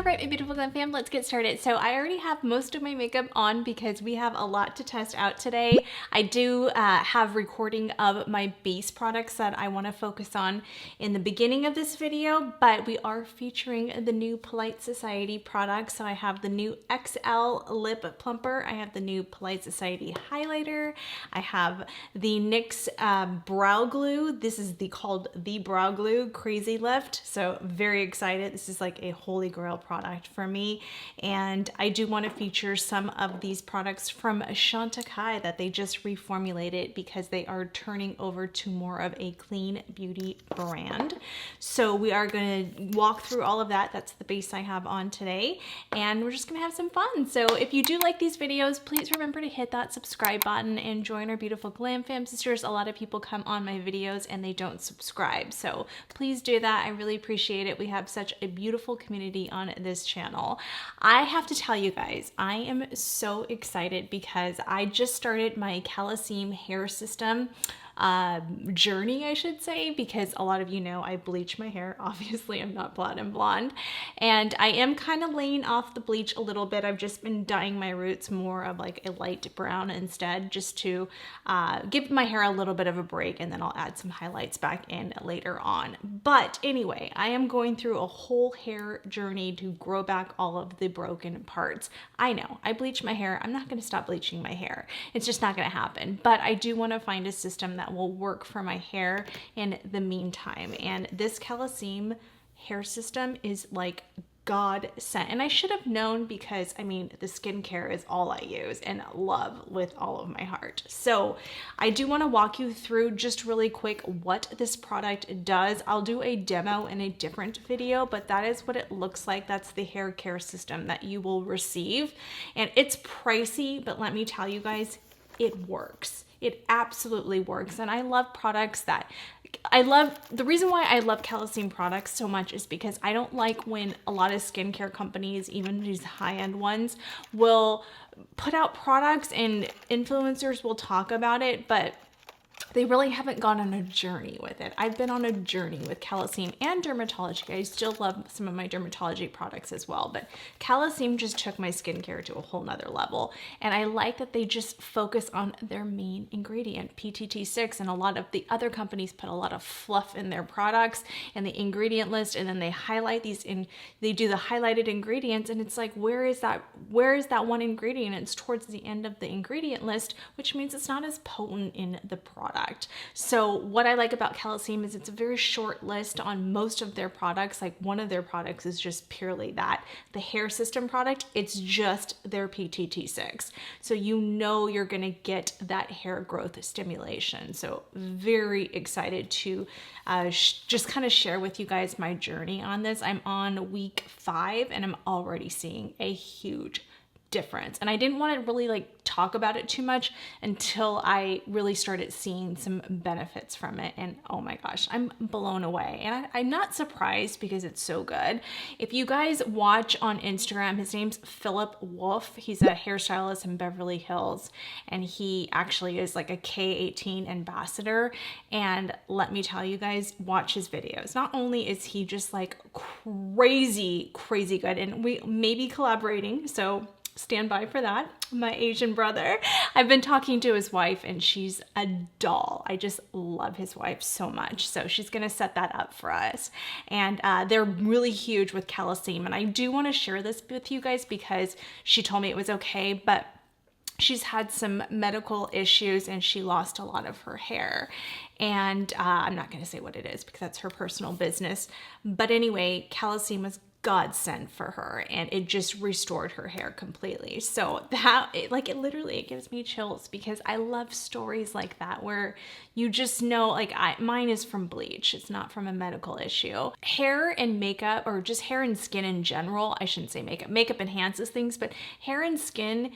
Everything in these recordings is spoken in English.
right, my beautiful Glam fam, let's get started. So I already have most of my makeup on because we have a lot to test out today. I do have recording of my base products that I want to focus on in the beginning of this video, but we are featuring the new Polite Society products. So I have the new XL Lip Plumper, I have the new Polite Society highlighter, I have the NYX Brow Glue. This is called the Brow Glue Crazy Lift. So very excited. This is like a holy grail product for me, and I do want to feature some of these products from Chantecaille that they just reformulated because they are turning over to more of a clean beauty brand. So we are going to walk through all of that. That's the base I have on today, and we're just going to have some fun. So if you do like these videos, please remember to hit that subscribe button and join our beautiful Glam fam sisters. A lot of people come on my videos and they don't subscribe, so please do that. I really appreciate it. We have such a beautiful community on this channel. I have to tell you guys, I am so excited because I just started my Calecim hair system journey, I should say, because a lot of you know I bleach my hair. Obviously, I'm not platinum blonde, and I am kind of laying off the bleach a little bit. I've just been dyeing my roots more of like a light brown instead, just to give my hair a little bit of a break, and then I'll add some highlights back in later on. But anyway, I am going through a whole hair journey to grow back all of the broken parts. I know I bleach my hair. I'm not going to stop bleaching my hair. It's just not going to happen. But I do want to find a system that will work for my hair in the meantime. And this Calecim hair system is like God sent. And I should have known because, I mean, the skincare is all I use and love with all of my heart. So I do want to walk you through just really quick what this product does. I'll do a demo in a different video, but that is what it looks like. That's the hair care system that you will receive. And it's pricey, but let me tell you guys, it works. It absolutely works. And I love products that the reason why I love Calecim products so much is because I don't like when a lot of skincare companies, even these high-end ones, will put out products and influencers will talk about it, but they really haven't gone on a journey with it. I've been on a journey with Calecim and dermatology. I still love some of my dermatology products as well, but Calecim just took my skincare to a whole nother level. And I like that they just focus on their main ingredient, PTT6, and a lot of the other companies put a lot of fluff in their products and the ingredient list, and then they highlight these they do the highlighted ingredients, and it's like, where is that one ingredient? It's towards the end of the ingredient list, which means it's not as potent in the product. So what I like about Calecim is it's a very short list on most of their products. Like one of their products is just purely that. The hair system product, it's just their PTT6. So you know you're gonna get that hair growth stimulation. So very excited to just kind of share with you guys my journey on this. I'm on week 5 and I'm already seeing a huge difference. And I didn't want to really like talk about it too much until I really started seeing some benefits from it. And oh my gosh, I'm blown away. And I'm not surprised because it's so good. If you guys watch on Instagram, his name's Philip Wolf. He's a hairstylist in Beverly Hills, and he actually is like a K18 ambassador. And let me tell you guys, watch his videos. Not only is he just like crazy good, and we may be collaborating, so stand by for that. My Asian brother. I've been talking to his wife and she's a doll. I just love his wife so much. So she's gonna set that up for us. And they're really huge with Calecim. And I do wanna share this with you guys because she told me it was okay, but she's had some medical issues and she lost a lot of her hair. And I'm not gonna say what it is because that's her personal business. But anyway, Calecim was godsend for her, and it just restored her hair completely. So that it literally gives me chills because I love stories like that where you just know, like mine is from bleach. It's not from a medical issue. Hair and makeup, or just hair and skin in general, I shouldn't say makeup. Makeup enhances things, but hair and skin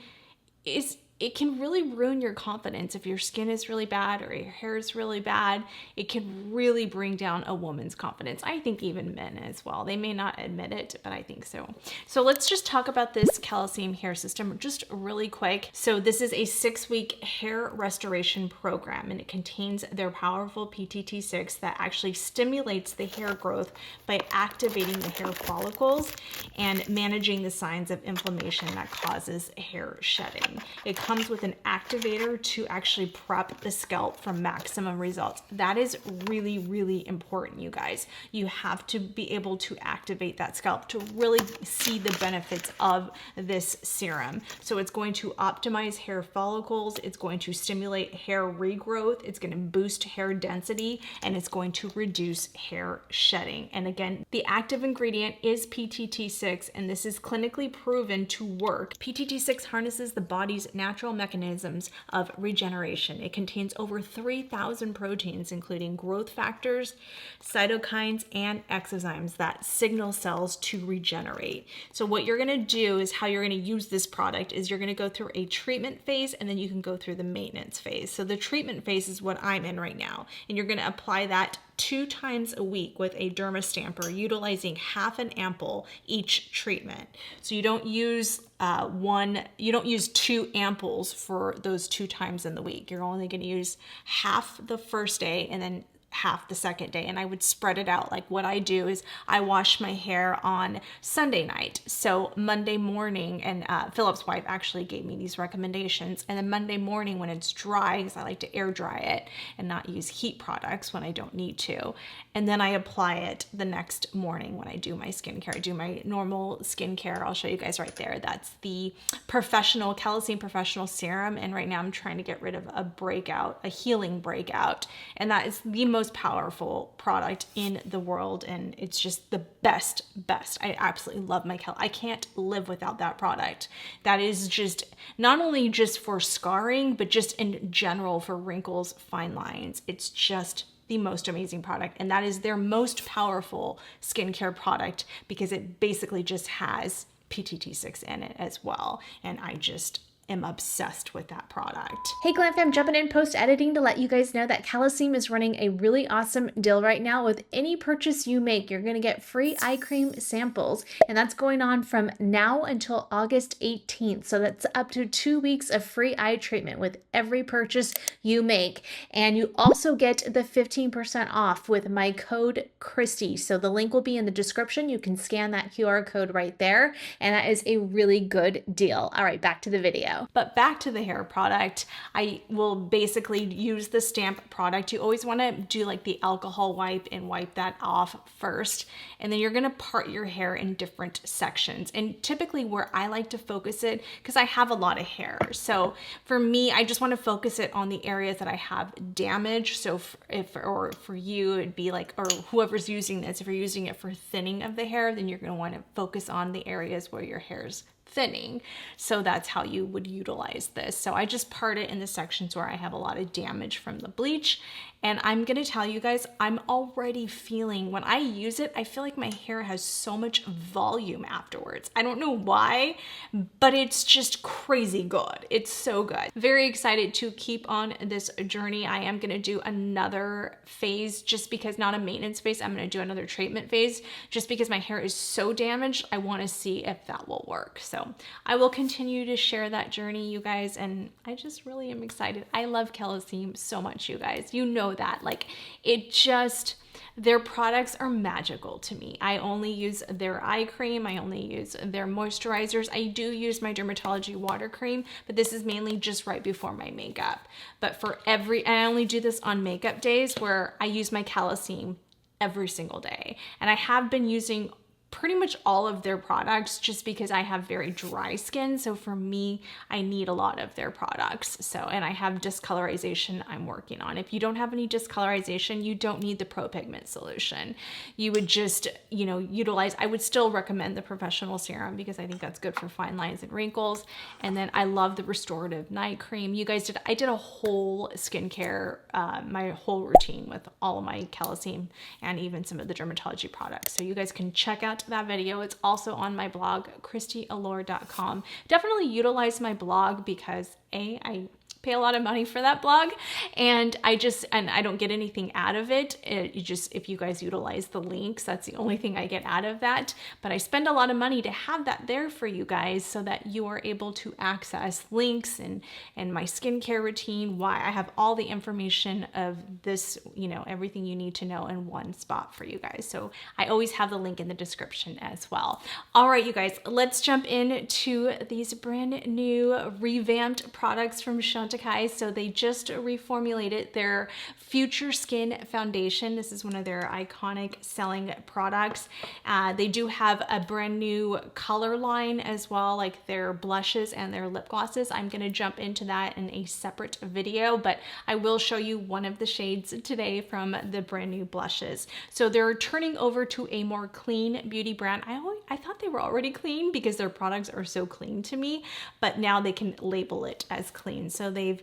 it can really ruin your confidence. If your skin is really bad or your hair is really bad, it can really bring down a woman's confidence. I think even men as well. They may not admit it, but I think so. So let's just talk about this Calecim hair system just really quick. So this is a 6-week hair restoration program, and it contains their powerful PTT6 that actually stimulates the hair growth by activating the hair follicles and managing the signs of inflammation that causes hair shedding. It comes with an activator to actually prep the scalp for maximum results. That is really, really important, you guys. You have to be able to activate that scalp to really see the benefits of this serum. So it's going to optimize hair follicles, it's going to stimulate hair regrowth, it's going to boost hair density, and it's going to reduce hair shedding. And again, the active ingredient is PTT6, and this is clinically proven to work. PTT6 harnesses the body's natural mechanisms of regeneration. It contains over 3,000 proteins, including growth factors, cytokines, and exozymes that signal cells to regenerate. So what you're going to do is how you're going to use this product is you're going to go through a treatment phase, and then you can go through the maintenance phase. So the treatment phase is what I'm in right now, and you're going to apply that 2 times a week with a derma stamper, utilizing half an ampoule each treatment. So you don't use you don't use 2 ampoules for those 2 times in the week. You're only going to use half the first day and then half the second day, and I would spread it out. Like what I do is I wash my hair on Sunday night. So Monday morning, and Philip's wife actually gave me these recommendations, and then Monday morning when it's dry, because I like to air dry it and not use heat products when I don't need to, and then I apply it the next morning when I do my skincare. I do my normal skincare. I'll show you guys right there. That's the professional Calecim professional serum, and right now I'm trying to get rid of a healing breakout, and that is the most powerful product in the world, and it's just the best. I absolutely love my I can't live without that product. That is just not only just for scarring, but just in general for wrinkles, fine lines. It's just the most amazing product, and that is their most powerful skincare product because it basically just has PTT6 in it as well, and I just am obsessed with that product. Hey Glamfam, jumping in post-editing to let you guys know that Calecim is running a really awesome deal right now. With any purchase you make, you're going to get free eye cream samples, and that's going on from now until August 18th. So that's up to 2 weeks of free eye treatment with every purchase you make. And you also get the 15% off with my code Christy. So the link will be in the description. You can scan that QR code right there, and that is a really good deal. All right, back to the video. But back to the hair product, I will basically use the stamp product. You always want to do like the alcohol wipe and wipe that off first. And then you're going to part your hair in different sections. And typically where I like to focus it, because I have a lot of hair. So for me, I just want to focus it on the areas that I have damage. So for you, it'd be like, or whoever's using this, if you're using it for thinning of the hair, then you're going to want to focus on the areas where your hair's thinning. So that's how you would utilize this. So I just part it in the sections where I have a lot of damage from the bleach. And I'm gonna tell you guys, I'm already feeling, when I use it, I feel like my hair has so much volume afterwards. I don't know why, but it's just crazy good. It's so good. Very excited to keep on this journey. I am gonna do another phase, just because, not a maintenance phase, I'm gonna do another treatment phase, just because my hair is so damaged. I wanna see if that will work. So I will continue to share that journey, you guys, and I just really am excited. I love Calecim so much, you guys. You know that. Like, it just, their products are magical to me. I only use their eye cream. I only use their moisturizers. I do use my Dermatology water cream, but this is mainly just right before my makeup. But I only do this on makeup days where I use my Calecim every single day. And I have been using pretty much all of their products just because I have very dry skin. So for me, I need a lot of their products. So, and I have discolorization I'm working on. If you don't have any discolorization, you don't need the Pro Pigment solution. You would just, utilize, I would still recommend the professional serum because I think that's good for fine lines and wrinkles. And then I love the restorative night cream. You guys I did a whole skincare, my whole routine with all of my Calecim and even some of the Dermatology products. So you guys can check out checked that video, it's also on my blog, christyallure.com. Definitely utilize my blog because I pay a lot of money for that blog, and I don't get anything out of it. If you guys utilize the links, that's the only thing I get out of that. But I spend a lot of money to have that there for you guys so that you are able to access links and my skincare routine, why I have all the information of this, everything you need to know in one spot for you guys. So I always have the link in the description as well. All right, you guys, let's jump into these brand new revamped products from Chantecaille. So they just reformulated their Future Skin Foundation. This is one of their iconic selling products. They do have a brand new color line as well, like their blushes and their lip glosses. I'm going to jump into that in a separate video, but I will show you one of the shades today from the brand new blushes. So they're turning over to a more clean beauty brand. I thought they were already clean because their products are so clean to me, but now they can label it as clean. So they're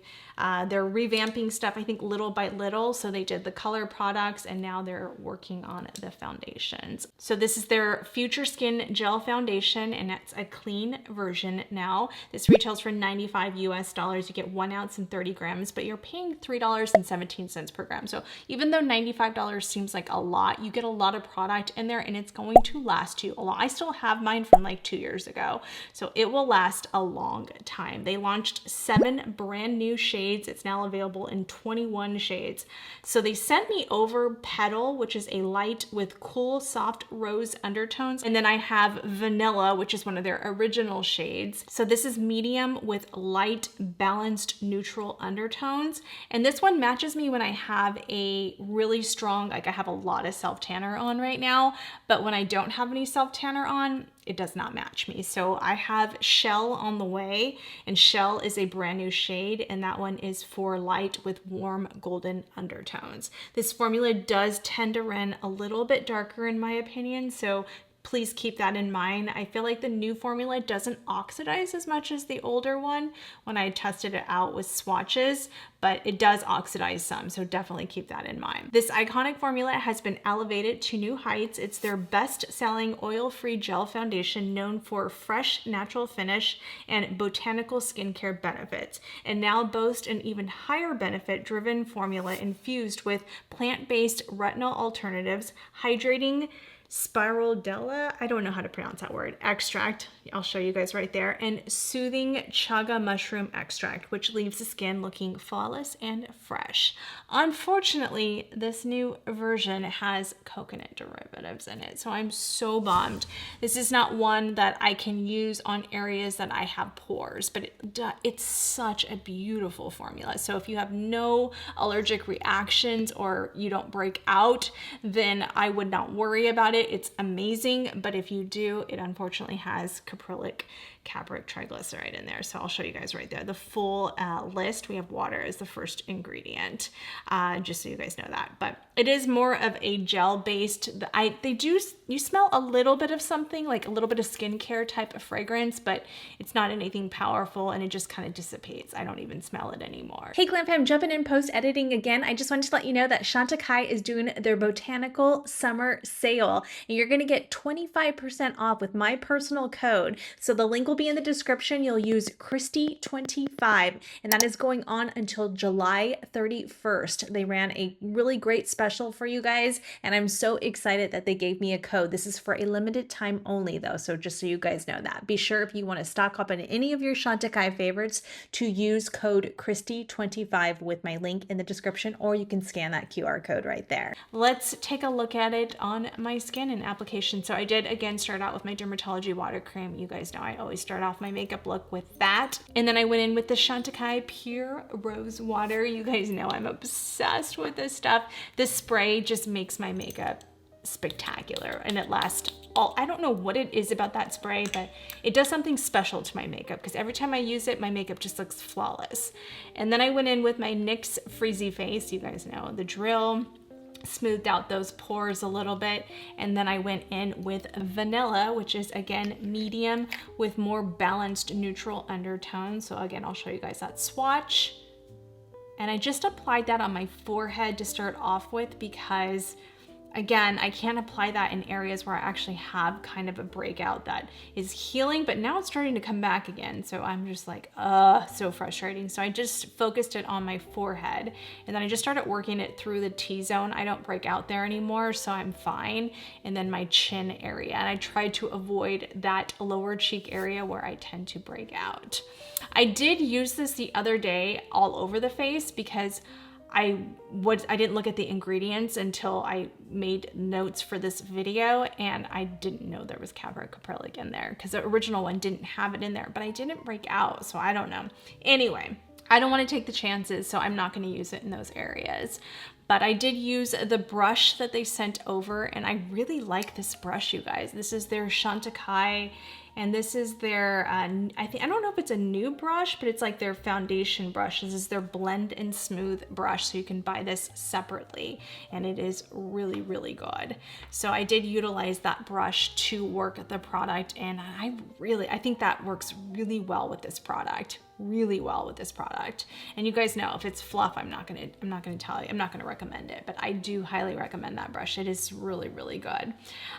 revamping stuff, I think, little by little. So they did the color products and now they're working on the foundations. So this is their Future Skin Gel Foundation, and it's a clean version now. This retails for $95 US. You get 1 ounce and 30 grams, but you're paying $3.17 per gram. So even though $95 seems like a lot, you get a lot of product in there and it's going to last you a lot. I still have mine from like 2 years ago, so it will last a long time. They launched 7 brand new shades. It's now available in 21 shades. So they sent me over Petal, which is a light with cool, soft rose undertones. And then I have Vanilla, which is one of their original shades. So this is medium with light, balanced, neutral undertones. And this one matches me when I have a really strong, like I have a lot of self-tanner on right now, but when I don't have any self-tanner on, it does not match me. So I have Shell on the way, and Shell is a brand new shade, and that one is for light with warm golden undertones. This formula does tend to run a little bit darker in my opinion, so please keep that in mind. I feel like the new formula doesn't oxidize as much as the older one when I tested it out with swatches, but it does oxidize some, so definitely keep that in mind. This iconic formula has been elevated to new heights. It's their best-selling oil-free gel foundation known for fresh, natural finish and botanical skincare benefits, and now boasts an even higher benefit-driven formula infused with plant-based retinol alternatives, hydrating spirulella, I don't know how to pronounce that word, extract, I'll show you guys right there, and soothing chaga mushroom extract, which leaves the skin looking flawless and fresh. Unfortunately, this new version has coconut derivatives in it, so I'm so bummed. This is not one that I can use on areas that I have pores, but it's such a beautiful formula. So if you have no allergic reactions or you don't break out, then I would not worry about it. It's amazing, but if you do, it unfortunately has caprylic capric triglyceride in there. So I'll show you guys right there. The full list, we have water as the first ingredient, just so you guys know that. But it is more of a gel based, you smell a little bit of something, like a little bit of skincare type of fragrance, but it's not anything powerful and it just kind of dissipates. I don't even smell it anymore. Hey Glamfam, jumping in post editing again. I just wanted to let you know that Chantecaille is doing their botanical summer sale, and you're going to get 25% off with my personal code. So the link will be in the description. You'll use Christy25, and that is going on until July 31st. They ran a really great special for you guys, and I'm so excited that they gave me a code. This is for a limited time only though, so just so you guys know that. Be sure if you want to stock up on any of your Chantecaille favorites to use code Christy25 with my link in the description, or you can scan that QR code right there. Let's take a look at it on my skin and application. So I did again start out with my Dermatology water cream. You guys know I always start off my makeup look with that. And then I went in with the Chantecaille Pure Rose Water. You guys know I'm obsessed with this stuff. This spray just makes my makeup spectacular, and it lasts I don't know what it is about that spray, but it does something special to my makeup because every time I use it, my makeup just looks flawless. And then I went in with my NYX Frizzy Face. You guys know the drill. Smoothed out those pores a little bit, and then I went in with Vanilla, which is again medium with more balanced neutral undertones. So again, I'll show you guys that swatch, and I just applied that on my forehead to start off with because Again, I can't apply that in areas where I actually have kind of a breakout that is healing, but now it's starting to come back again. So I'm just like, so frustrating. So I just focused it on my forehead, and then I just started working it through the T-zone. I don't break out there anymore, so I'm fine. And then my chin area. And I tried to avoid that lower cheek area where I tend to break out. I did use this the other day all over the face because I didn't look at the ingredients until I made notes for this video, and I didn't know there was camphor caprylic in there because the original one didn't have it in there, but I didn't break out, so I don't know. Anyway, I don't want to take the chances, so I'm not going to use it in those areas. But I did use the brush that they sent over, and I really like this brush, you guys. This is their Chantecaille, and this is their, I don't know if it's a new brush, but it's like their foundation brush. This is their blend and smooth brush, so you can buy this separately, and it is really, really good. So I did utilize that brush to work the product, and I think that works really well with this product. Really well with this product. And you guys know if it's fluff, I'm not gonna tell you, I'm not gonna recommend it, but I do highly recommend that brush. It is really, really good.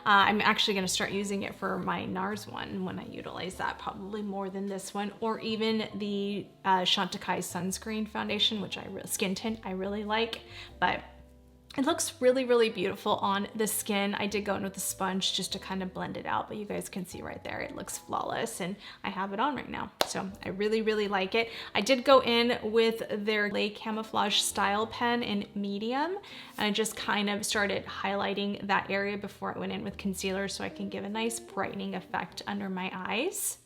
I'm actually gonna start using it for my NARS one when I utilize that, probably more than this one, or even the Chantecaille sunscreen foundation, which skin tint I really like, but it looks really, really beautiful on the skin. I did go in with a sponge just to kind of blend it out, but you guys can see right there, it looks flawless, and I have it on right now. So I really, really like it. I did go in with their Gelée Camouflage Style Pen in medium, and I just kind of started highlighting that area before I went in with concealer so I can give a nice brightening effect under my eyes.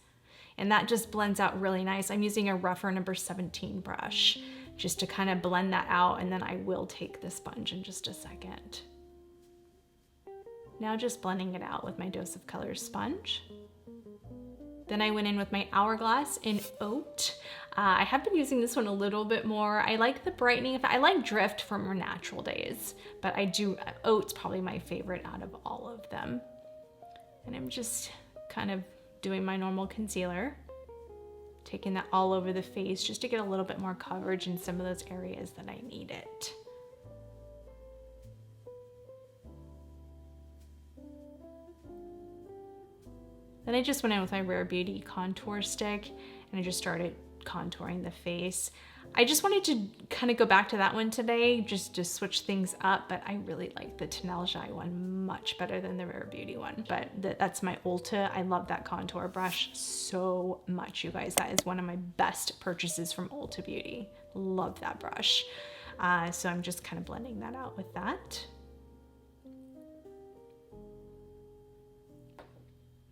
And that just blends out really nice. I'm using a rougher number 17 brush just to kind of blend that out, and then I will take the sponge in just a second. Now just blending it out with my Dose of Colors sponge. Then I went in with my Hourglass in Oat. I have been using this one a little bit more. I like the brightening effect. I like Drift from more natural days, but Oat's probably my favorite out of all of them. And I'm just kind of doing my normal concealer, taking that all over the face just to get a little bit more coverage in some of those areas that I need it. Then I just went in with my Rare Beauty contour stick, and I just started contouring the face. I just wanted to kind of go back to that one today, just to switch things up, but I really like the Chantecaille one much better than the Rare Beauty one. But that's my Ulta. I love that contour brush so much, you guys. That is one of my best purchases from Ulta Beauty. Love that brush. So I'm just kind of blending that out with that.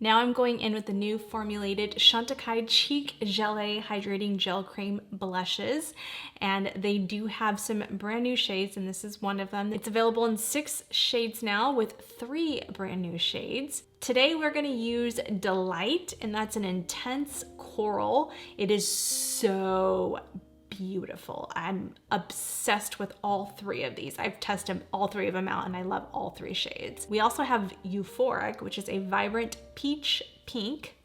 Now I'm going in with the new formulated Chantecaille Cheek Gelée Hydrating Gel Cream Blushes, and they do have some brand new shades, and this is one of them. It's available in 6 shades now with 3 brand new shades. Today we're going to use Delight, and that's an intense coral. It is so beautiful. I'm obsessed with all 3 of these. I've tested all 3 of them out, and I love all 3 shades. We also have Euphoric, which is a vibrant peach pink.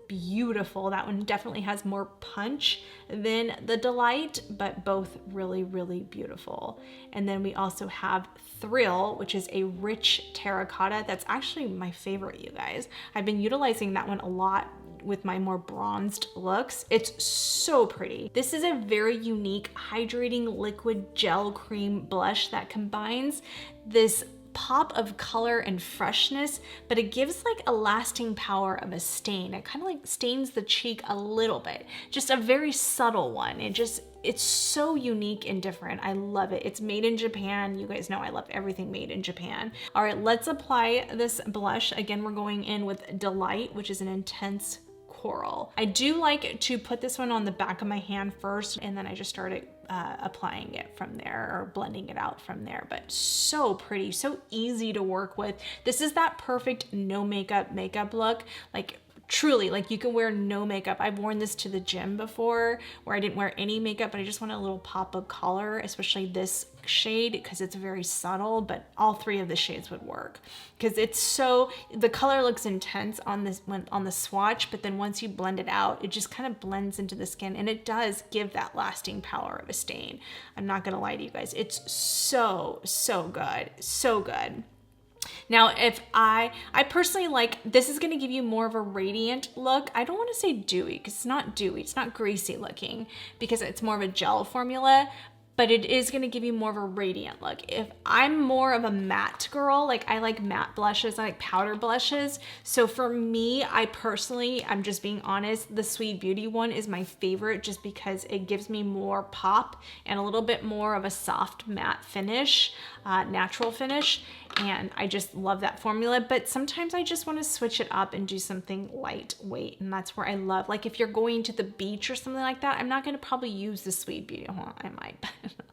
Beautiful. That one definitely has more punch than the Delight, but both really, really beautiful. And then we also have Thrill, which is a rich terracotta. That's actually my favorite, you guys. I've been utilizing that one a lot with my more bronzed looks. It's so pretty. This is a very unique hydrating liquid gel cream blush that combines this pop of color and freshness, but it gives like a lasting power of a stain. It kind of like stains the cheek a little bit, just a very subtle one. It's so unique and different. I love it. It's made in Japan. You guys know I love everything made in Japan. All right, let's apply this blush. Again, we're going in with Delight, which is an intense coral. I do like to put this one on the back of my hand first, and then I just started applying it from there, or blending it out from there. But so pretty, so easy to work with. This is that perfect no makeup look. Like truly, like you can wear no makeup. I've worn this to the gym before where I didn't wear any makeup, but I just want a little pop of color, especially this shade because it's very subtle, but all 3 of the shades would work because it's so, the color looks intense on this one, on the swatch, but then once you blend it out, it just kind of blends into the skin, and it does give that lasting power of a stain. I'm not gonna lie to you guys. It's so, so good. So good. Now, if I personally like, this is gonna give you more of a radiant look. I don't wanna say dewy, because it's not dewy, it's not greasy looking, because it's more of a gel formula, but it is gonna give you more of a radiant look. If I'm more of a matte girl, like I like matte blushes, I like powder blushes. So for me, I personally, I'm just being honest, the Sweet Beauty one is my favorite just because it gives me more pop and a little bit more of a soft matte finish, natural finish. And I just love that formula, but sometimes I just want to switch it up and do something lightweight. And that's where I love, like if you're going to the beach or something like that, I'm not going to probably use the Sweet Beauty. Well, I might,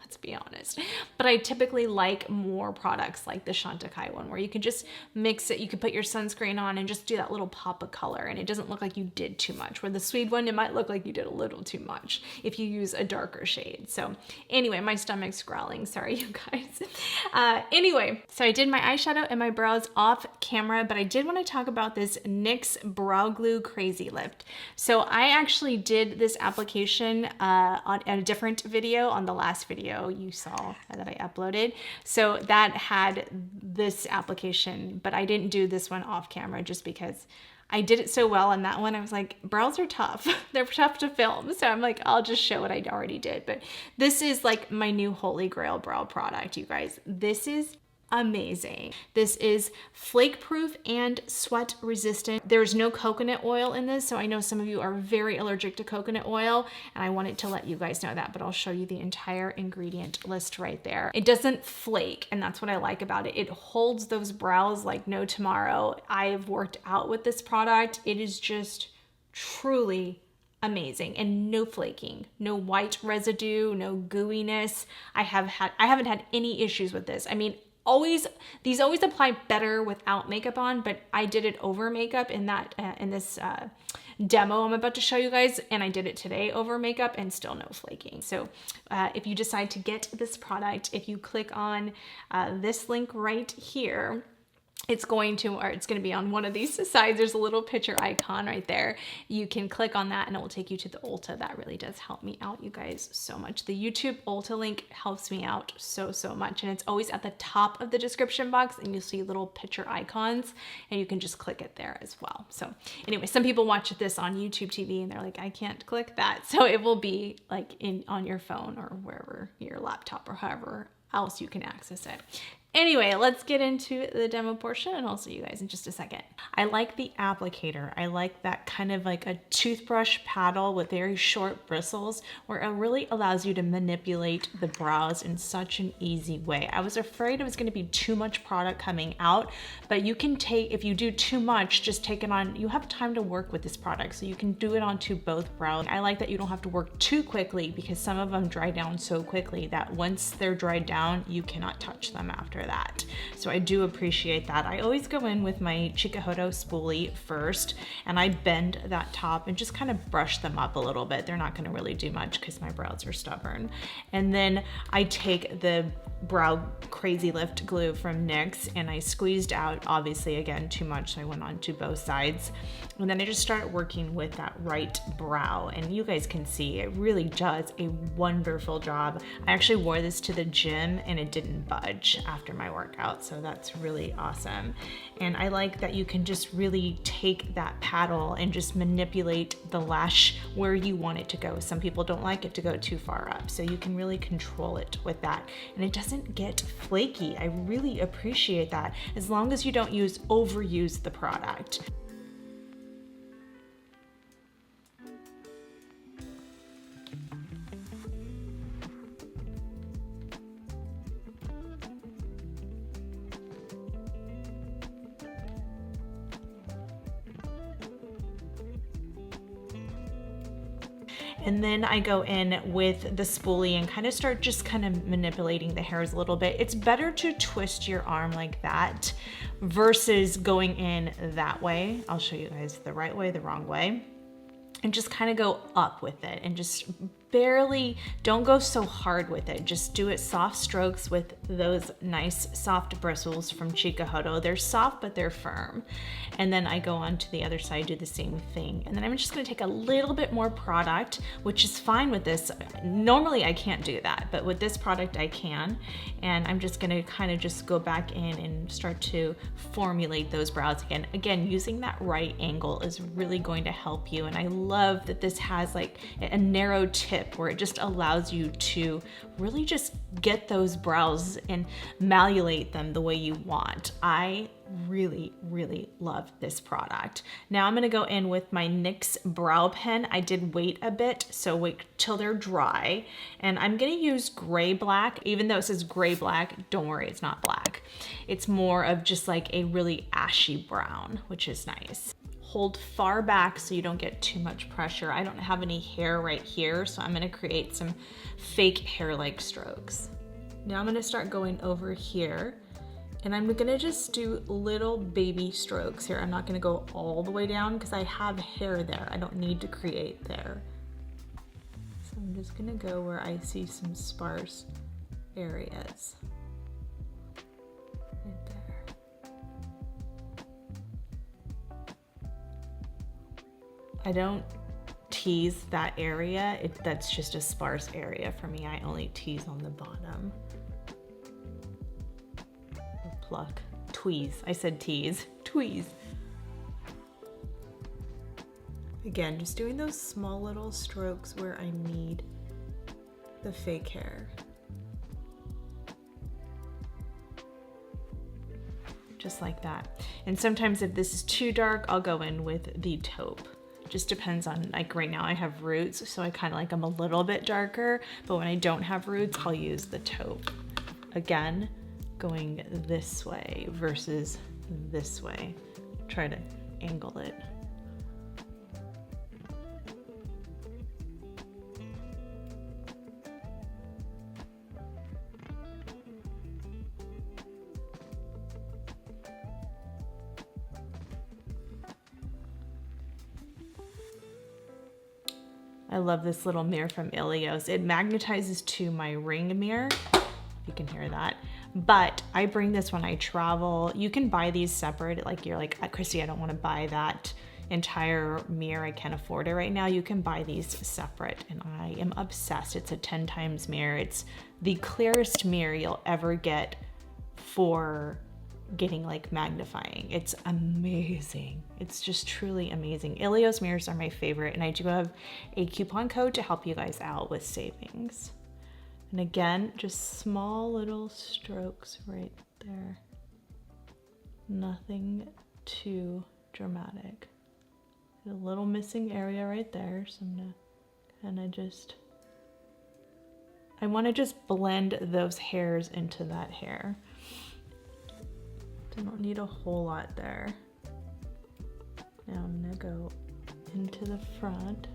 let's be honest. But I typically like more products like the Chantecaille one, where you can just mix it. You can put your sunscreen on and just do that little pop of color, and it doesn't look like you did too much. Where the Sweet one, it might look like you did a little too much if you use a darker shade. So anyway, my stomach's growling. Sorry, you guys. Anyway, so I did my eyeshadow and my brows off camera, but I did want to talk about this NYX Brow Glue Crazy Lift. So I actually did this application on a different video, on the last video you saw that I uploaded. So that had this application, but I didn't do this one off camera just because I did it so well on that one. I was like, brows are tough. They're tough to film. So I'm like, I'll just show what I already did. But this is like my new holy grail brow product, you guys. This is amazing. This is flake proof and sweat resistant. There's no coconut oil in this, so I know some of you are very allergic to coconut oil, and I wanted to let you guys know that, but I'll show you the entire ingredient list right there. It doesn't flake, and that's what I like about it. It holds those brows like no tomorrow. I've worked out with this product. It is just truly amazing, and no flaking, no white residue, no gooiness. I haven't had any issues with this. I mean, these always apply better without makeup on, but I did it over makeup in this demo I'm about to show you guys, and I did it today over makeup and still no flaking. So if you decide to get this product, if you click on this link right here, it's going to be on one of these sides. There's a little picture icon right there. You can click on that and it will take you to the Ulta. That really does help me out, you guys, so much. The YouTube Ulta link helps me out so much, and it's always at the top of the description box, and you'll see little picture icons, and you can just click it there as well. So anyway, some people watch this on YouTube TV and they're like, I can't click that. So it will be like on your phone or wherever, your laptop or however else you can access it. Anyway, let's get into the demo portion, and I'll see you guys in just a second. I like the applicator. I like that kind of like a toothbrush paddle with very short bristles, where it really allows you to manipulate the brows in such an easy way. I was afraid it was going to be too much product coming out, but you can take, if you do too much, just take it on. You have time to work with this product, so you can do it onto both brows. I like that you don't have to work too quickly, because some of them dry down so quickly that once they're dried down, you cannot touch them after that. So I do appreciate that. I always go in with my Chikuhodo spoolie first, and I bend that top and just kind of brush them up a little bit. They're not going to really do much because my brows are stubborn. And then I take the Brow Crazy Lift glue from NYX and I squeezed out, obviously again too much, so I went on to both sides. And then I just started working with that right brow, and you guys can see it really does a wonderful job. I actually wore this to the gym and it didn't budge after my workout, so that's really awesome. And I like that you can just really take that paddle and just manipulate the lash where you want it to go. Some people don't like it to go too far up, so you can really control it with that, and it doesn't get flaky. I really appreciate that, as long as you don't overuse the product. And then I go in with the spoolie and kind of start just kind of manipulating the hairs a little bit. It's better to twist your arm like that versus going in that way. I'll show you guys the right way, the wrong way. And just kind of go up with it and just barely, don't go so hard with it. Just do it soft strokes with those nice soft bristles from Chikuhodo. They're soft, but they're firm. And then I go on to the other side, do the same thing. And then I'm just gonna take a little bit more product, which is fine with this. Normally I can't do that, but with this product I can. And I'm just gonna kind of just go back in and start to formulate those brows again. Again, using that right angle is really going to help you. And I love that this has like a narrow tip where it just allows you to really just get those brows and malleate them the way you want. I really, really love this product. Now I'm gonna go in with my NYX Brow Pen. I did wait a bit, so wait till they're dry. And I'm gonna use gray black. Even though it says gray black, don't worry, it's not black. It's more of just like a really ashy brown, which is nice. Hold far back so you don't get too much pressure. I don't have any hair right here, so I'm gonna create some fake hair-like strokes. Now I'm gonna start going over here, and I'm gonna just do little baby strokes here. I'm not gonna go all the way down because I have hair there. I don't need to create there. So I'm just gonna go where I see some sparse areas. Right there. I don't tease that area. That's just a sparse area for me. I only tease on the bottom. Pluck, tweeze. I said tease, tweeze. Again, just doing those small little strokes where I need the fake hair. Just like that. And sometimes if this is too dark, I'll go in with the taupe. Just depends on, like right now I have roots, so I kind of like them a little bit darker, but when I don't have roots, I'll use the taupe. Again, going this way versus this way. Try to angle it. I love this little mirror from Ilios. It magnetizes to my ring mirror, if you can hear that. But I bring this when I travel. You can buy these separate, like you're like, Christy, I don't want to buy that entire mirror. I can't afford it right now. You can buy these separate, and I am obsessed. It's a 10 times mirror. It's the clearest mirror you'll ever get for getting like magnifying. It's amazing. It's just truly amazing. Ilios mirrors are my favorite, and I do have a coupon code to help you guys out with savings. And again, just small little strokes right there. Nothing too dramatic. A little missing area right there, so I'm gonna kind of just, I want to just blend those hairs into that hair. I don't need a whole lot there. Now I'm gonna go into the front.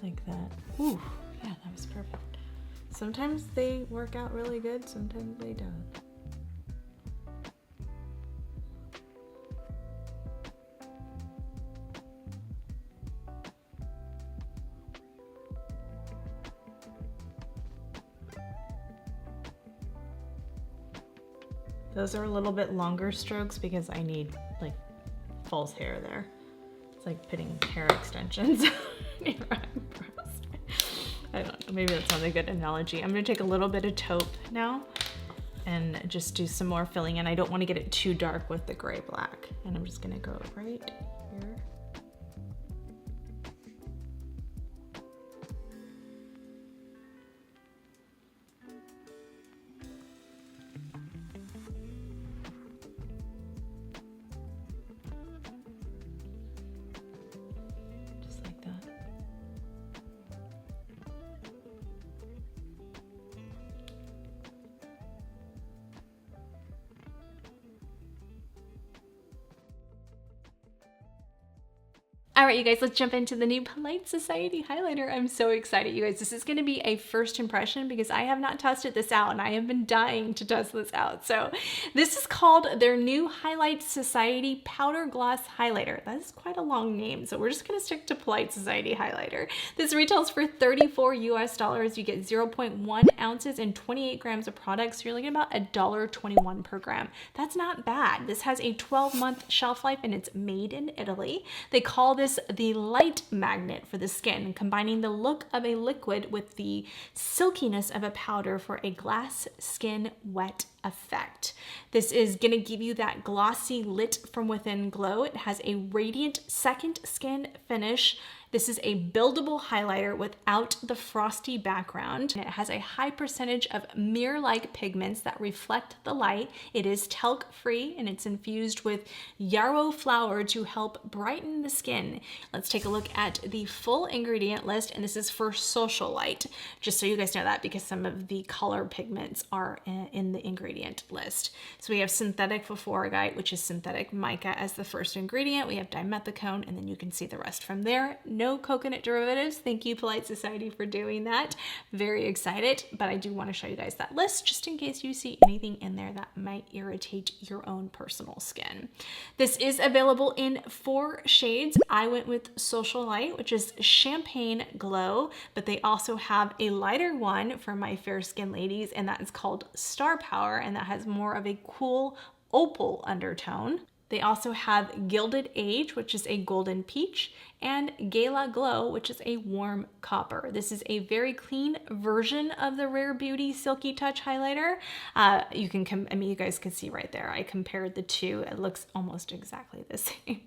Like that. Ooh, yeah, that was perfect. Sometimes they work out really good, sometimes they don't. Those are a little bit longer strokes because I need like false hair there. It's like putting hair extensions in your eyebrows. I don't know, maybe that's not a good analogy. I'm gonna take a little bit of taupe now and just do some more filling in. I don't want to get it too dark with the gray black. And I'm just gonna go right here. All right, you guys, let's jump into the new Polite Society highlighter. I'm so excited, you guys. This is going to be a first impression because I have not tested this out and I have been dying to test this out. So this is called their new Polite Society Powder Gloss Highlighter. That is quite a long name, so we're just going to stick to Polite Society highlighter. This retails for $34 US. You get 0.1 ounces and 28 grams of product, so you're looking at about $1.21 per gram. That's not bad. This has a 12-month shelf life and it's made in Italy. They call this the light magnet for the skin, combining the look of a liquid with the silkiness of a powder for a glass skin wet effect. This is going to give you that glossy lit from within glow. It has a radiant second skin finish. This is a buildable highlighter without the frosty background. It has a high percentage of mirror-like pigments that reflect the light. It is talc-free and it's infused with yarrow flower to help brighten the skin. Let's take a look at the full ingredient list, and this is for social light, just so you guys know that, because some of the color pigments are in the ingredient list. So we have synthetic phosphorite, which is synthetic mica, as the first ingredient. We have dimethicone, and then you can see the rest from there. No coconut derivatives. Thank you, Polite Society, for doing that. Very excited, but I do want to show you guys that list just in case you see anything in there that might irritate your own personal skin. This is available in 4 shades. I went with Social Light, which is Champagne Glow, but they also have a lighter one for my fair skin ladies, and that is called Star Power, and that has more of a cool opal undertone. They also have Gilded Age, which is a golden peach, and Gala Glow, which is a warm copper. This is a very clean version of the Rare Beauty Silky Touch highlighter. You guys can see right there. I compared the two. It looks almost exactly the same.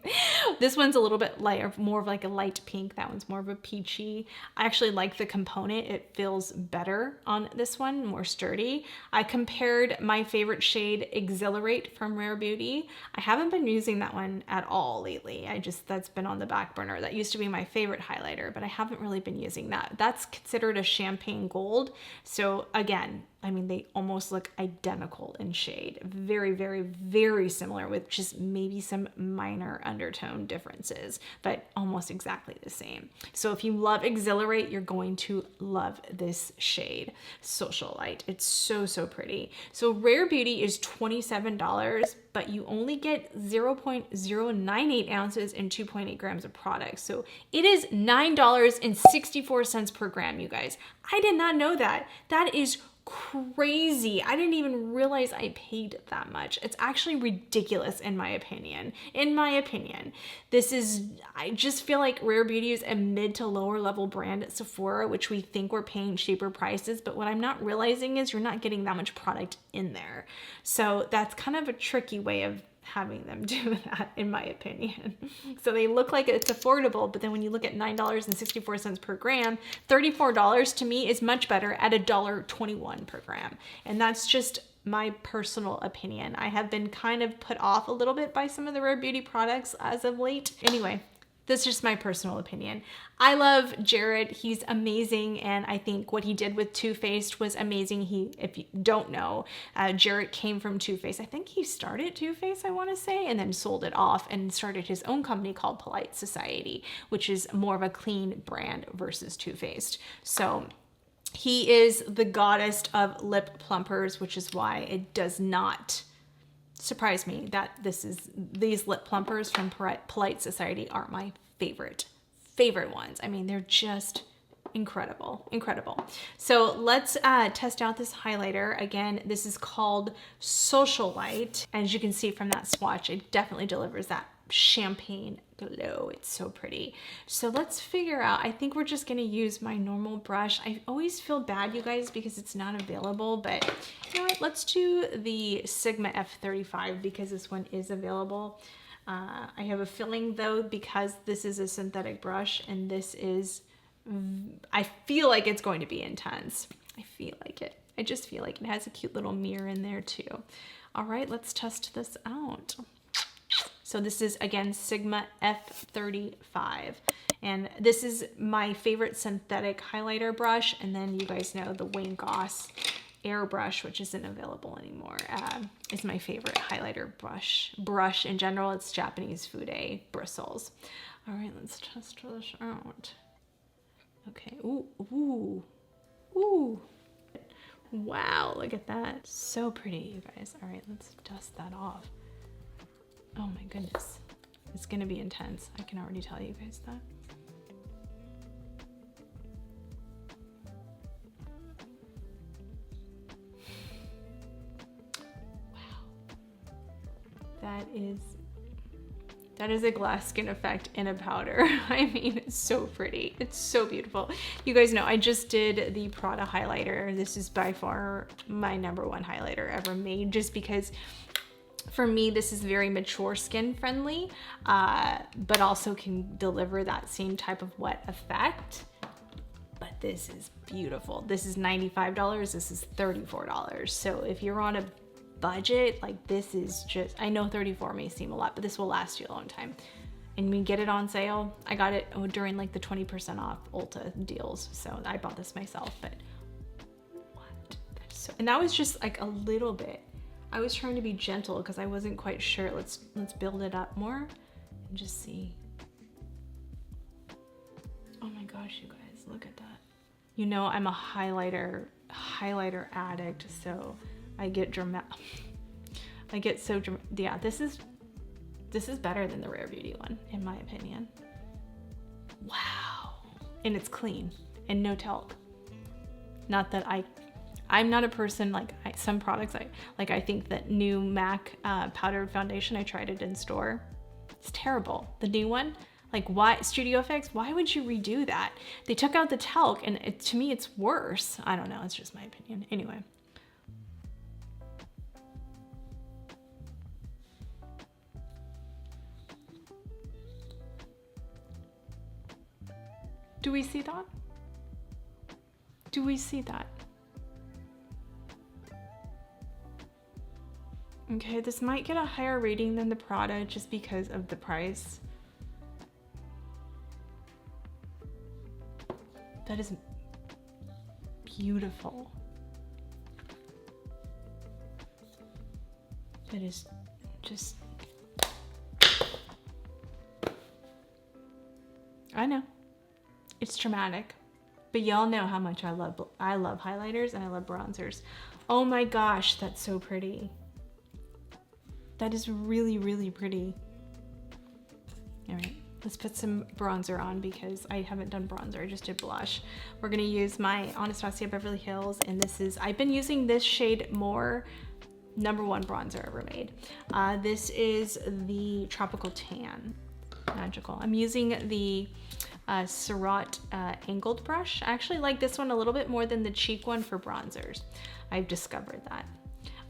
This one's a little bit lighter, more of like a light pink. That one's more of a peachy. I actually like the component. It feels better on this one, more sturdy. I compared my favorite shade, Exhilarate from Rare Beauty. I haven't been using that one at all lately. That's been on the back burner. That used to be my favorite highlighter, but I haven't really been using that. That's considered a champagne gold. So again, I mean, they almost look identical in shade. Very, very, very similar with just maybe some minor undertone differences, but almost exactly the same. So if you love Exhilarate, you're going to love this shade, Social Light. It's so, so pretty. So Rare Beauty is $27, but you only get 0.098 ounces and 2.8 grams of product. So it is $9.64 per gram, you guys. I did not know that. That is crazy. I didn't even realize I paid that much. It's actually ridiculous in my opinion. I just feel like Rare Beauty is a mid to lower level brand at Sephora, which we think we're paying cheaper prices, but what I'm not realizing is you're not getting that much product in there. So that's kind of a tricky way of having them do that, in my opinion. So they look like it's affordable, but then when you look at $9.64 per gram, $34 to me is much better at $1.21 per gram. And that's just my personal opinion. I have been kind of put off a little bit by some of the Rare Beauty products as of late. Anyway, that's just my personal opinion. I love Jared. He's amazing, and I think what he did with Too Faced was amazing. If you don't know, Jared came from Too Faced. I think he started Too Faced, I want to say, and then sold it off and started his own company called Polite Society, which is more of a clean brand versus Too Faced. So he is the goddess of lip plumpers, which is why it does not surprise me that these lip plumpers from Polite Society are my favorite ones. I mean, they're just incredible. So let's test out this highlighter. Again, this is called Social Light. As you can see from that swatch, it definitely delivers that champagne glow. It's so pretty. So let's figure out, I think we're just going to use my normal brush. I always feel bad, you guys, because it's not available, but you know what? Let's do the Sigma F35 because this one is available. I have a feeling though, because this is a synthetic brush and I feel like it's going to be intense. I feel like it. I just feel like it has a cute little mirror in there too. All right, let's test this out. So this is, again, Sigma F35. And this is my favorite synthetic highlighter brush. And then you guys know the Wayne Goss airbrush, which isn't available anymore, is my favorite highlighter brush in general. It's Japanese Fude bristles. All right, let's test this out. Okay, ooh, ooh, ooh. Wow, look at that. So pretty, you guys. All right, let's dust that off. Oh my goodness. It's gonna be intense. I can already tell you guys that. That is a glass skin effect in a powder. I mean, it's so pretty. It's so beautiful. You guys know I just did the Prada highlighter. This is by far my #1 highlighter ever made, just because for me, this is very mature skin friendly, but also can deliver that same type of wet effect. But this is beautiful. This is $95, this is $34. So if you're on a budget, like this is just, I know 34 may seem a lot, but this will last you a long time. And we get it on sale. I got it during like the 20% off Ulta deals. So I bought this myself, but what? And that was just like a little bit. I was trying to be gentle because I wasn't quite sure. Let's build it up more and just see. Oh my gosh, you guys, look at that. You know, I'm a highlighter addict, so I get dramatic. I get so dramatic. Yeah, this is better than the Rare Beauty one, in my opinion. Wow. And it's clean and no talc. Not that I'm not a person like some products. I think that new MAC powdered foundation, I tried it in store. It's terrible. The new one, like why Studio Effects? Why would you redo that? They took out the talc, and to me, it's worse. I don't know. It's just my opinion. Anyway. Do we see that? Do we see that? Okay, this might get a higher rating than the Prada just because of the price. That is beautiful. It is just, I know. It's dramatic, but y'all know how much I love highlighters and I love bronzers. Oh my gosh, that's so pretty. That is really, really pretty. All right, let's put some bronzer on because I haven't done bronzer, I just did blush. We're gonna use my Anastasia Beverly Hills, and this is, I've been using this shade more, #1 bronzer ever made. This is the Tropical Tan, magical. I'm using the Surratt angled brush. I actually like this one a little bit more than the cheek one for bronzers. I've discovered that.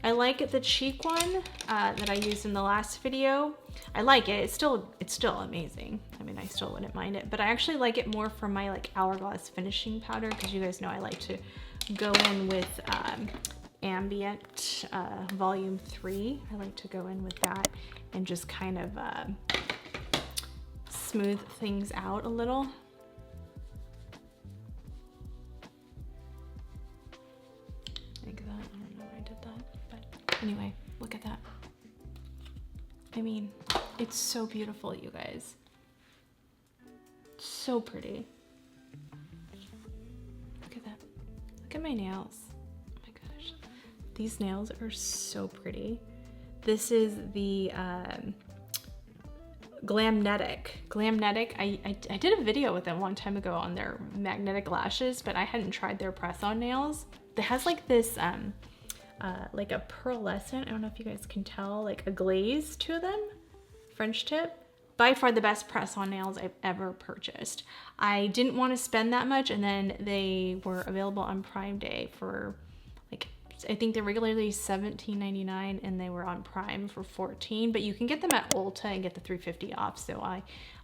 I like the cheek one that I used in the last video. I like it. It's still amazing. I mean, I still wouldn't mind it, but I actually like it more for my like Hourglass finishing powder, because you guys know I like to go in with Ambient Volume 3. I like to go in with that and just kind of smooth things out a little. Like that. I don't know why I did that, but anyway, look at that. I mean, it's so beautiful, you guys. So pretty. Look at that. Look at my nails. Oh my gosh. These nails are so pretty. This is the Glamnetic. I did a video with them one time ago on their magnetic lashes, but I hadn't tried their press-on nails. It has like this like a pearlescent, I don't know if you guys can tell, like a glaze to them, French tip. By far the best press-on nails I've ever purchased. I didn't want to spend that much, and then they were available on Prime Day for like, I think they're regularly $17.99 and they were on Prime for $14, but you can get them at Ulta and get the $3.50 off. So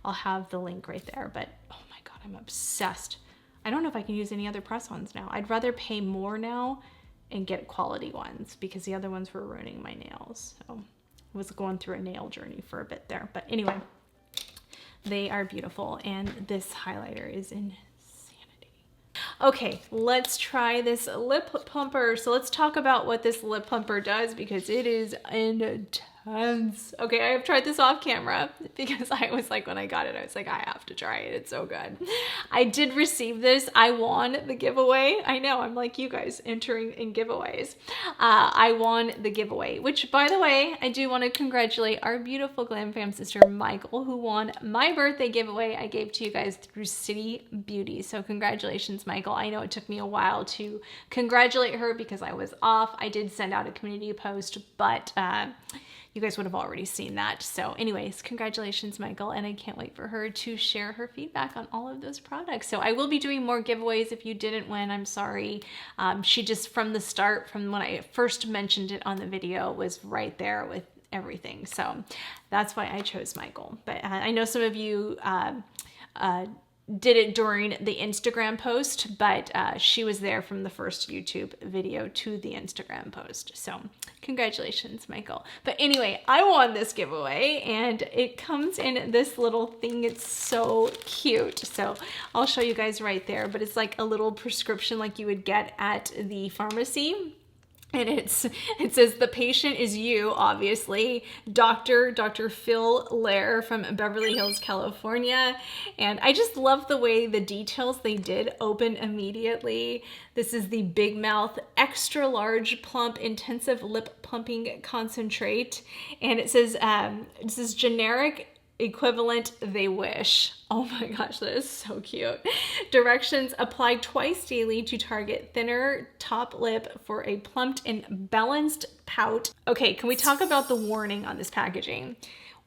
I'll have the link right there, but oh my God, I'm obsessed. I don't know if I can use any other press-ons now. I'd rather pay more now and get quality ones because the other ones were ruining my nails. So I was going through a nail journey for a bit there, but anyway, they are beautiful. And this highlighter is insanity. Okay, let's try this lip plumper. So let's talk about what this lip plumper does because it is intense. Okay, I have tried this off camera because I was like, when I got it, I was like, I have to try it. It's so good. I did receive this. I won the giveaway. I know, I'm like you guys entering in giveaways. I won the giveaway, which by the way, I do want to congratulate our beautiful Glamfam sister, Michael, who won my birthday giveaway I gave to you guys through City Beauty. So congratulations, Michael. I know it took me a while to congratulate her because I was off. I did send out a community post, but you guys would have already seen that. So anyways, congratulations, Michael. And I can't wait for her to share her feedback on all of those products. So I will be doing more giveaways. If you didn't win, I'm sorry. She just from the start, from when I first mentioned it on the video, was right there with everything. So that's why I chose Michael. But I know some of you did it during the Instagram post, but she was there from the first YouTube video to the Instagram post. So congratulations, Michael. But anyway, I won this giveaway and it comes in this little thing. It's so cute. So I'll show you guys right there, but it's like a little prescription like you would get at the pharmacy. And it says the patient is you, obviously, Dr. Phil Lair from Beverly Hills, California. And I just love the way the details they did open immediately. This is the Big Mouth Extra Large Plump Intensive Lip Plumping Concentrate. And it says, this is generic equivalent they wish. Oh my gosh, that is so cute. Directions: apply twice daily to target thinner top lip for a plumped and balanced pout. Okay, can we talk about the warning on this packaging?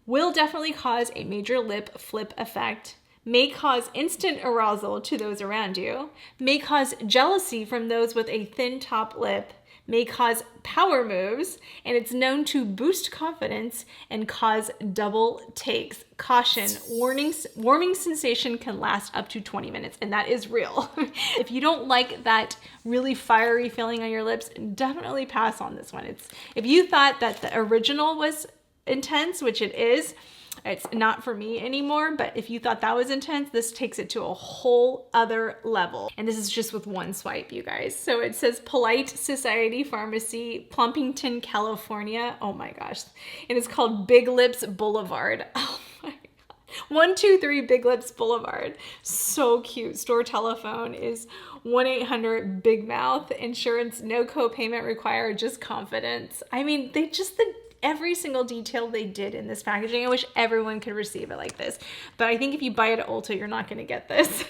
Will definitely cause a major lip flip effect. May cause instant arousal to those around you. May cause jealousy from those with a thin top lip. May cause power moves, and it's known to boost confidence and cause double takes. Caution, warming sensation can last up to 20 minutes, and that is real. If you don't like that really fiery feeling on your lips, definitely pass on this one. If you thought that the original was intense, which it is, it's not for me anymore, but if you thought that was intense, this takes it to a whole other level. And this is just with one swipe, you guys. So it says Polite Society Pharmacy, Plumpington, California. Oh my gosh. And it's called Big Lips Boulevard. Oh my God. 123 Big Lips Boulevard. So cute. Store telephone is 1-800-BIG-MOUTH. Insurance, no co-payment required, just confidence. I mean, every single detail they did in this packaging. I wish everyone could receive it like this, but I think if you buy it at Ulta, you're not going to get this.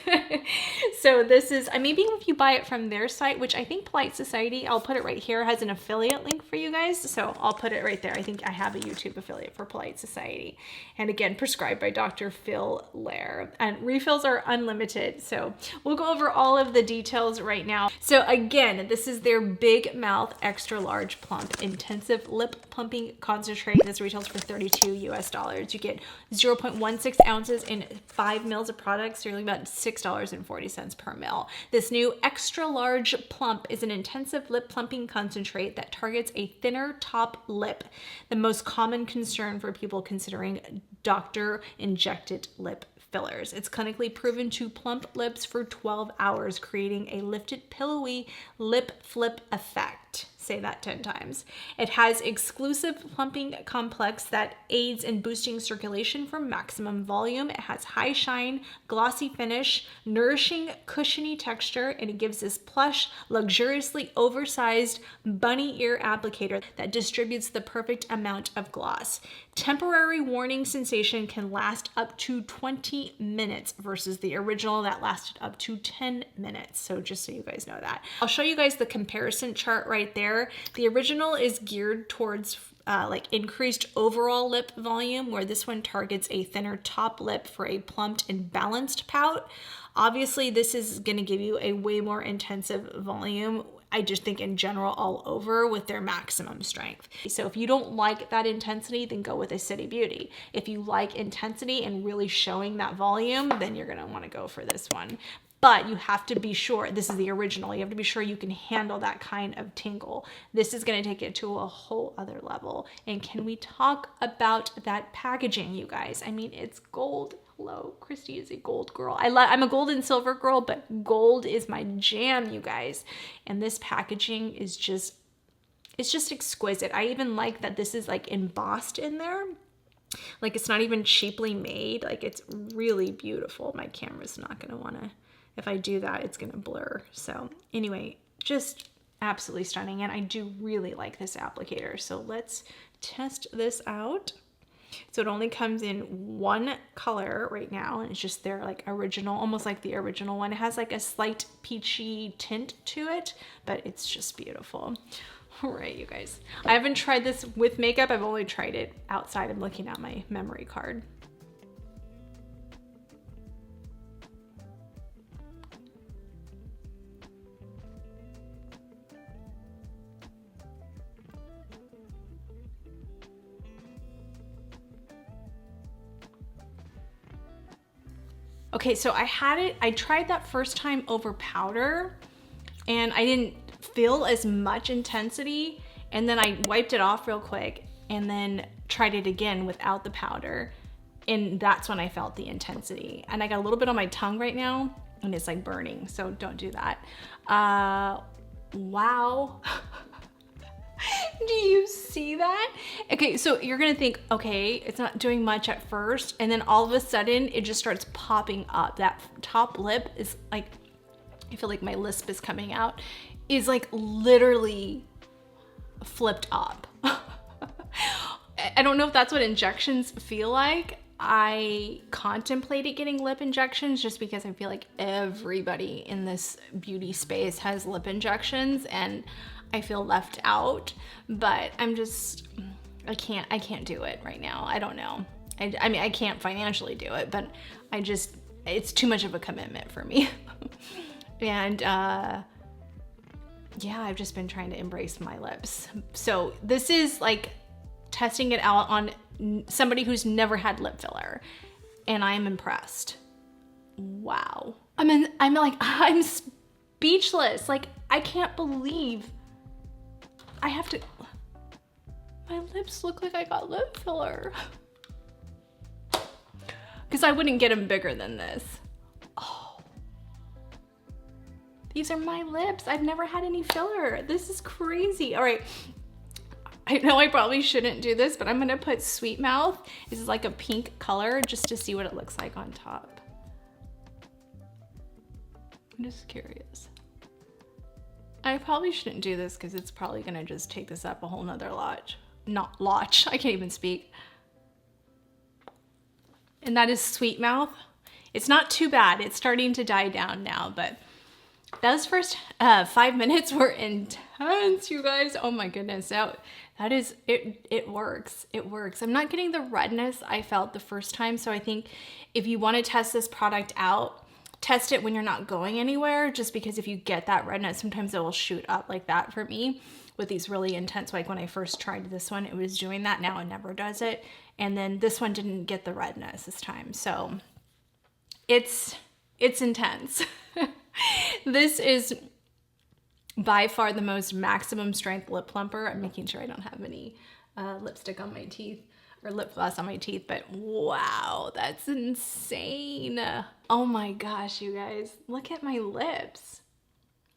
So this is, maybe if you buy it from their site, which I think Polite Society, I'll put it right here, has an affiliate link for you guys. So I'll put it right there. I think I have a YouTube affiliate for Polite Society. And again, prescribed by Dr. Phil Lair. And refills are unlimited. So we'll go over all of the details right now. So again, this is their Big Mouth Extra Large Plump Intensive Lip Plumping Concentrate. This retails for $32 US. You get 0.16 ounces in 5 mils of product, so you're looking about $6.40 per mil. This new Extra Large Plump is an intensive lip plumping concentrate that targets a thinner top lip, the most common concern for people considering doctor-injected lip fillers. It's clinically proven to plump lips for 12 hours, creating a lifted, pillowy lip flip effect. Say that 10 times. It has exclusive plumping complex that aids in boosting circulation for maximum volume. It has high shine, glossy finish, nourishing, cushiony texture, and it gives this plush, luxuriously oversized bunny ear applicator that distributes the perfect amount of gloss. Temporary warning sensation can last up to 20 minutes versus the original that lasted up to 10 minutes. So just so you guys know that. I'll show you guys the comparison chart right there. The original is geared towards like increased overall lip volume, where this one targets a thinner top lip for a plumped and balanced pout. Obviously, this is going to give you a way more intensive volume. I just think in general all over with their maximum strength. So if you don't like that intensity, then go with a City Beauty. If you like intensity and really showing that volume, then you're going to want to go for this one. but you have to be sure, this is the original, you have to be sure you can handle that kind of tingle. This is gonna take it to a whole other level. And can we talk about that packaging, you guys? I mean, it's gold. Hello, Christy is a gold girl. I'm a gold and silver girl, but gold is my jam, you guys. And this packaging is just, it's just exquisite. I even like that this is like embossed in there. Like it's not even cheaply made. Like it's really beautiful. My camera's not gonna wanna, if I do that, it's gonna blur. So anyway, just absolutely stunning. And I do really like this applicator. So let's test this out. So it only comes in one color right now, and it's just their like original, almost like the original one. It has like a slight peachy tint to it, but it's just beautiful. All right, you guys. I haven't tried this with makeup. I've only tried it outside. I'm looking at my memory card. Okay, so I tried that first time over powder and I didn't feel as much intensity, and then I wiped it off real quick and then tried it again without the powder, and that's when I felt the intensity. And I got a little bit on my tongue right now and it's like burning, so don't do that. Wow. Do you see that? Okay, so you're gonna think, okay, it's not doing much at first, and then all of a sudden it just starts popping up. That top lip is like, I feel like my lisp is coming out, is like literally flipped up. I don't know if that's what injections feel like. I contemplated getting lip injections just because I feel like everybody in this beauty space has lip injections and I feel left out, but I'm just, I can't do it right now. I don't know. I mean, I can't financially do it, but I just, it's too much of a commitment for me. And yeah, I've just been trying to embrace my lips. So this is like testing it out on somebody who's never had lip filler, and I'm impressed. Wow. I'm speechless. Like, I can't believe I have to, my lips look like I got lip filler. Because I wouldn't get them bigger than this. Oh, these are my lips. I've never had any filler. This is crazy. All right. I know I probably shouldn't do this, but I'm gonna put Sweet Mouth. This is like a pink color just to see what it looks like on top. I'm just curious. I probably shouldn't do this because it's probably gonna just take this up a whole nother notch. Not notch, I can't even speak. And that is Sweet Mouth. It's not too bad. It's starting to die down now, but those first 5 minutes were intense, you guys. Oh my goodness. That is, it works. It works. I'm not getting the redness I felt the first time. So I think if you want to test this product out, test it when you're not going anywhere, just because if you get that redness, sometimes it will shoot up like that for me with these really intense, like when I first tried this one, it was doing that. Now it never does it. And then this one didn't get the redness this time. So it's intense. This is by far the most maximum strength lip plumper. I'm making sure I don't have any lipstick on my teeth or lip gloss on my teeth, but wow, that's insane. Oh my gosh, you guys, look at my lips.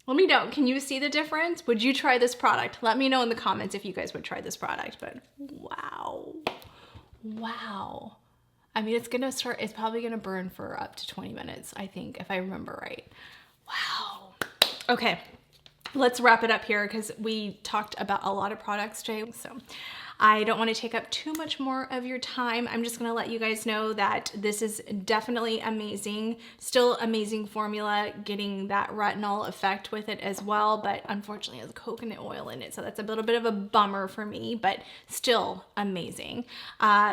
Let me know, can you see the difference? Would you try this product? Let me know in the comments if you guys would try this product, but wow, wow. I mean, it's probably gonna burn for up to 20 minutes, I think, if I remember right. Wow. Okay, let's wrap it up here because we talked about a lot of products today. So I don't want to take up too much more of your time. I'm just going to let you guys know that this is definitely amazing. Still amazing formula, getting that retinol effect with it as well, but unfortunately it has coconut oil in it. So that's a little bit of a bummer for me, but still amazing.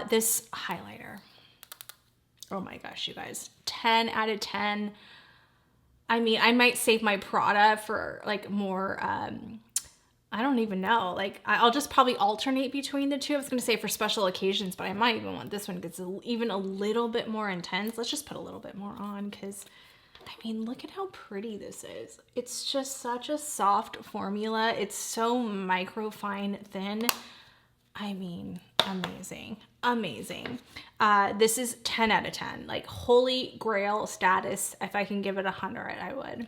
This highlighter, oh my gosh, you guys, 10 out of 10. I mean, I might save my Prada for like more, I don't even know. Like, I'll just probably alternate between the two. I was going to say for special occasions, but I might even want this one because it's even a little bit more intense. Let's just put a little bit more on because I mean, look at how pretty this is. It's just such a soft formula. It's so microfine thin. I mean, amazing, amazing. This is 10 out of 10, like holy grail status. If I can give it 100, I would.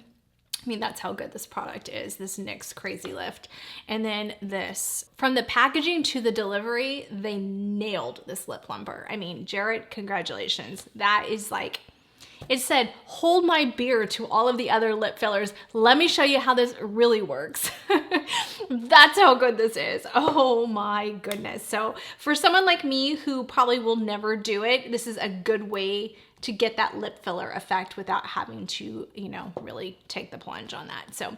I mean, that's how good this product is, this NYX Crazy Lift. And then this, from the packaging to the delivery, they nailed this lip plumper. I mean, Jared, congratulations. That is like, it said, hold my beer to all of the other lip fillers. Let me show you how this really works. That's how good this is. Oh my goodness. So for someone like me who probably will never do it, this is a good way to get that lip filler effect without having to, you know, really take the plunge on that. So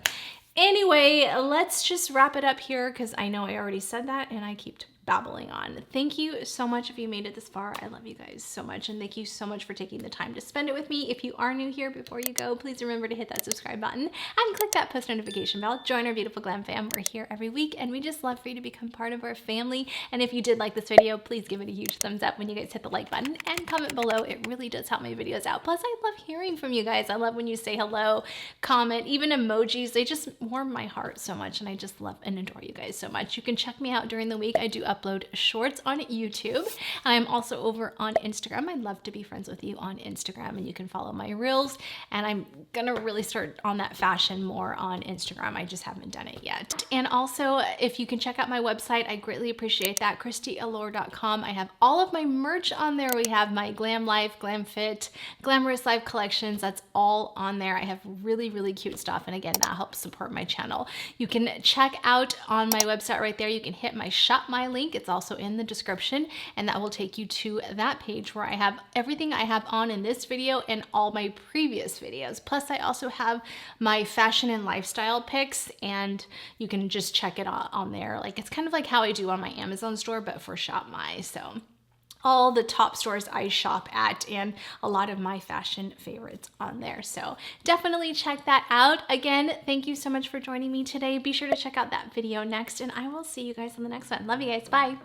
anyway, let's just wrap it up here because I know I already said that and I keep babbling on. Thank you so much if you made it this far. I love you guys so much, and thank you so much for taking the time to spend it with me. If you are new here, before you go, please remember to hit that subscribe button and click that post notification bell. Join our beautiful Glam fam. We're here every week and we just love for you to become part of our family. And if you did like this video, please give it a huge thumbs up when you guys hit the like button and comment below. It really does help my videos out. Plus, I love hearing from you guys. I love when you say hello, comment, even emojis. They just warm my heart so much, and I just love and adore you guys so much. You can check me out during the week. I do upload shorts on YouTube. I'm also over on Instagram. I'd love to be friends with you on Instagram, and you can follow my reels. And I'm gonna really start on that fashion more on Instagram. I just haven't done it yet. And also, if you can check out my website, I greatly appreciate that, ChristyAllure.com. I have all of my merch on there. We have my Glam Life, Glam Fit, Glamorous Life collections. That's all on there. I have really, really cute stuff. And again, that helps support my channel. You can check out on my website right there. You can hit my Shop My link. It's also in the description, and that will take you to that page where I have everything I have on in this video and all my previous videos. Plus, I also have my fashion and lifestyle picks, and you can just check it out on there. Like, it's kind of like how I do on my Amazon store, but for Shop My. So all the top stores I shop at and a lot of my fashion favorites on there. So definitely check that out. Again, thank you so much for joining me today. Be sure to check out that video next, and I will see you guys on the next one. Love you guys. Bye.